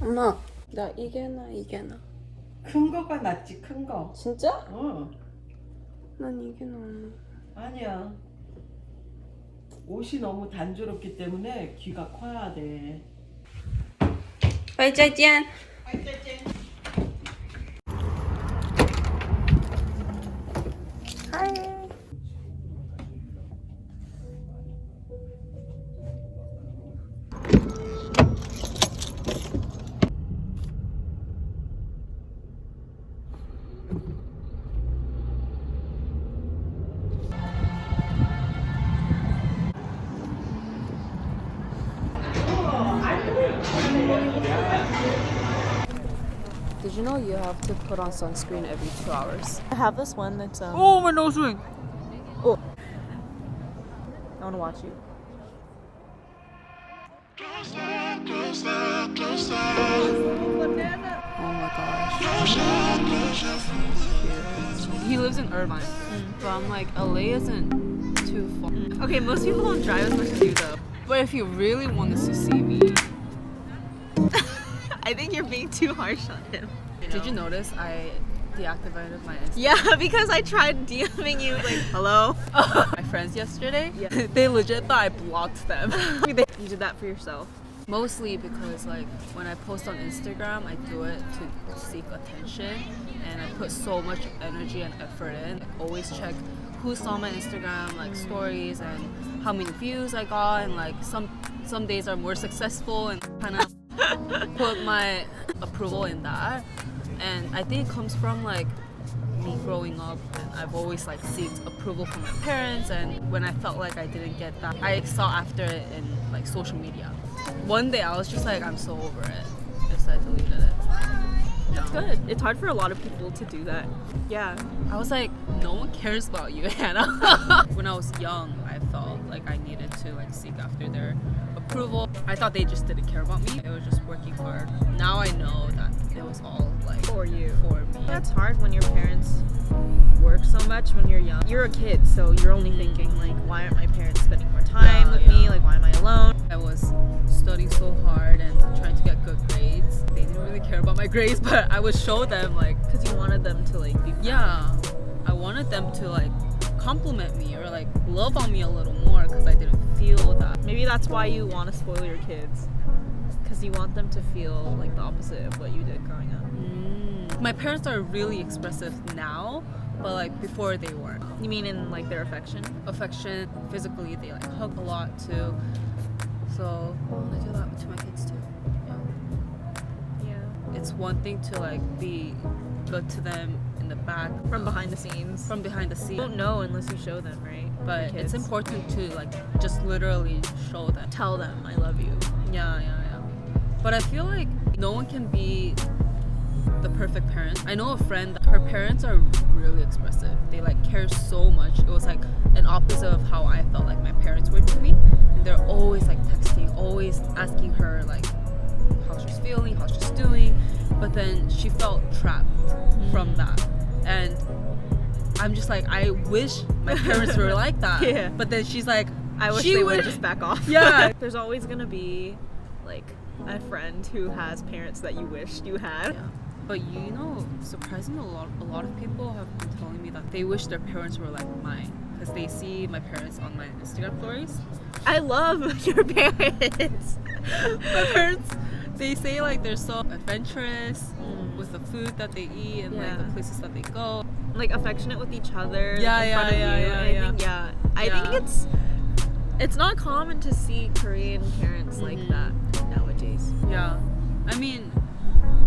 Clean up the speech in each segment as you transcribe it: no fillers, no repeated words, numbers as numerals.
엄마, 나 이게 나 이게 나. 큰 거가 낫지, 큰 거. 진짜? 어, 난 이게 나. 아니야. 옷이 너무 단조롭기 때문에 귀가 커야 돼. 拜再见。 Did you know you have to put on sunscreen every 2 hours? I have this one that's Oh, my nose ring. I want to watch you. Oh my gosh. He lives in Irvine. But I'm like, LA isn't too far. Okay, most people don't drive as much as you though. But if you really wanted to see me, I think you're being too harsh on him. did you notice I deactivated my Instagram? Yeah, because I tried DMing you like, hello? My friends yesterday, they legit thought I blocked them. You did that for yourself. Mostly because like when I post on Instagram, I do it to seek attention, and I put so much energy and effort in. Like, always check who saw my Instagram like stories and how many views I got, and like some days are more successful, and kind of put my approval in that. And I think it comes from like me growing up, and I've always like sought approval from my parents, and when I felt like I didn't get that, I sought after it in like social media. One day I was just like, I'm so over it, so I deleted it. That's good. It's hard for a lot of people to do that. Yeah. I was like, no one cares about you, Hannah. When I was young, I felt like I needed to like seek after their approval. I thought they just didn't care about me. They were just working hard. Now I know that it was all like For you. for me. That's hard when your parents work so much when you're young. You're a kid, so you're only thinking like, why aren't my parents spending more time with me? Like, why am I alone? I was studying so hard and trying to get good grades. They didn't really care about my grades, but I would show them like, Because you wanted them to like be yeah, I wanted them to like compliment me or like love on me a little more because I didn't feel that. Maybe that's why you want to spoil your kids. Because you want them to feel like the opposite of what you did growing up. My parents are really expressive now, but like before they weren't. You mean in like their affection? Affection, physically, they like hug a lot too. So I do that to my kids too. Yeah. It's one thing to like be good to them in the back, From behind the scenes. from behind the You scenes. don't know unless you show them, right? But Your it's kids. important to like just literally show them. Tell them I love you. Yeah. But I feel like no one can be the perfect parent. I know a friend, her parents are really expressive. They like care so much. It was like an opposite of how I felt like my parents were to me. And they're always like texting, always asking her like how she's feeling, how she's doing. But then she felt trapped from that. And I'm just like, I wish my parents were like that. Yeah. But then she's like, I wish she they would just back off. Yeah. There's always gonna be like a friend who has parents that you wished you had. Yeah. But you know, surprisingly, a lot of people have been telling me that they wish their parents were like mine because they see my parents on my Instagram stories. I love your parents. My parents, they say like they're so adventurous with the food that they eat and like Yeah. the places that they go. Like affectionate with each other Yeah, in yeah, front of yeah, you. yeah, And yeah. I think Yeah. it's not common to see Korean parents like that nowadays. Yeah, I mean,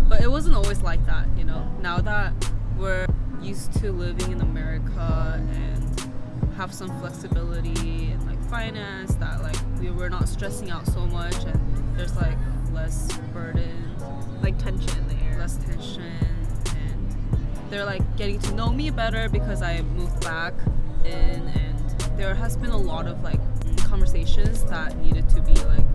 but it wasn't always like that, you know. Now that we're used to living in America and have some flexibility in like finance, that like we're not stressing out so much, and there's like less burden, Like tension in the air. less tension, and they're like getting to know me better because I moved back in, and there has been a lot of like conversations that needed to be like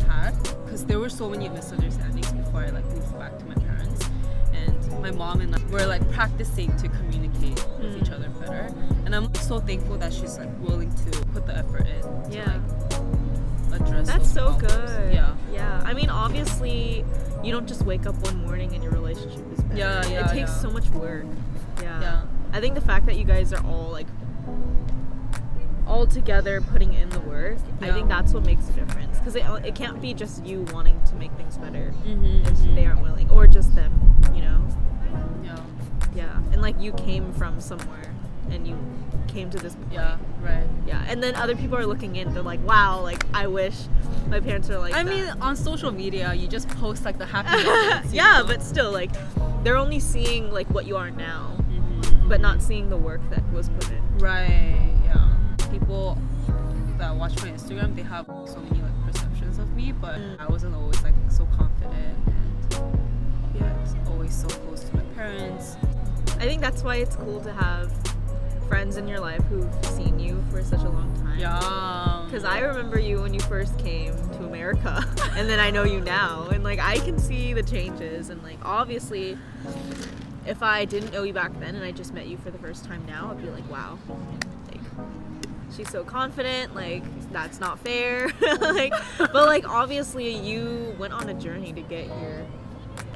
had, because there were so many misunderstandings before I like moved back to my parents, and my mom and I were like practicing to communicate with each other better, and I'm so thankful that she's like willing to put the effort in to Yeah. like address That's those so problems. good. Yeah. Yeah. I mean, obviously, you don't just wake up one morning and your relationship is better. Yeah, yeah, It takes yeah. so much work. Yeah. Yeah. I think the fact that you guys are all like all together putting in the work, I Yeah. think that's what makes a difference. Because it can't be just you wanting to make things better Mm-hmm, if they aren't willing, or just them, you know? Yeah. Yeah. And like you came from somewhere and you came to this point. Yeah. Right. Yeah. And then other people are looking in, they're like, wow, like I wish my parents were like I that. mean, on social media, you just post like the happy moments. you Yeah, know? but still, like, they're only seeing like what you are now, Mhm. but not seeing the work that was put in. Right, yeah. People that watch my Instagram, they have so many like perceptions of me, but I wasn't always like so confident, and yeah, I was always so close to my parents. I think that's why it's cool to have friends in your life who've seen you for such a long time. Yeah. Because I remember you when you first came to America, and then I know you now, and like I can see the changes, and like obviously, if I didn't know you back then and I just met you for the first time now, I'd be like, wow, like she's so confident, like that's not fair, like, but like obviously you went on a journey to get here,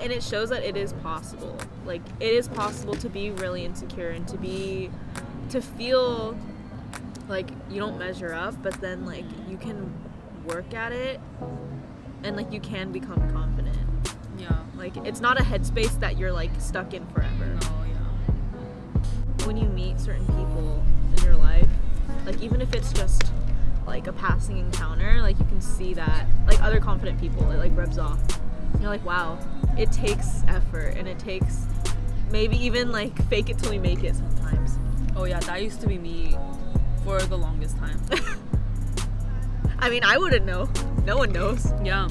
and it shows that it is possible. Like it is possible to be really insecure and to feel like you don't measure up, but then like you can work at it and like you can become confident. Yeah. Like it's not a headspace that you're like stuck in forever. No, yeah. When you meet certain people in your life, like even if it's just like a passing encounter, like you can see that like other confident people, it like rubs off. You're like, wow, it takes effort, and it takes maybe even like fake it till we make it sometimes. Oh yeah, that used to be me for the longest time. I mean, I wouldn't know. No one knows. Yeah.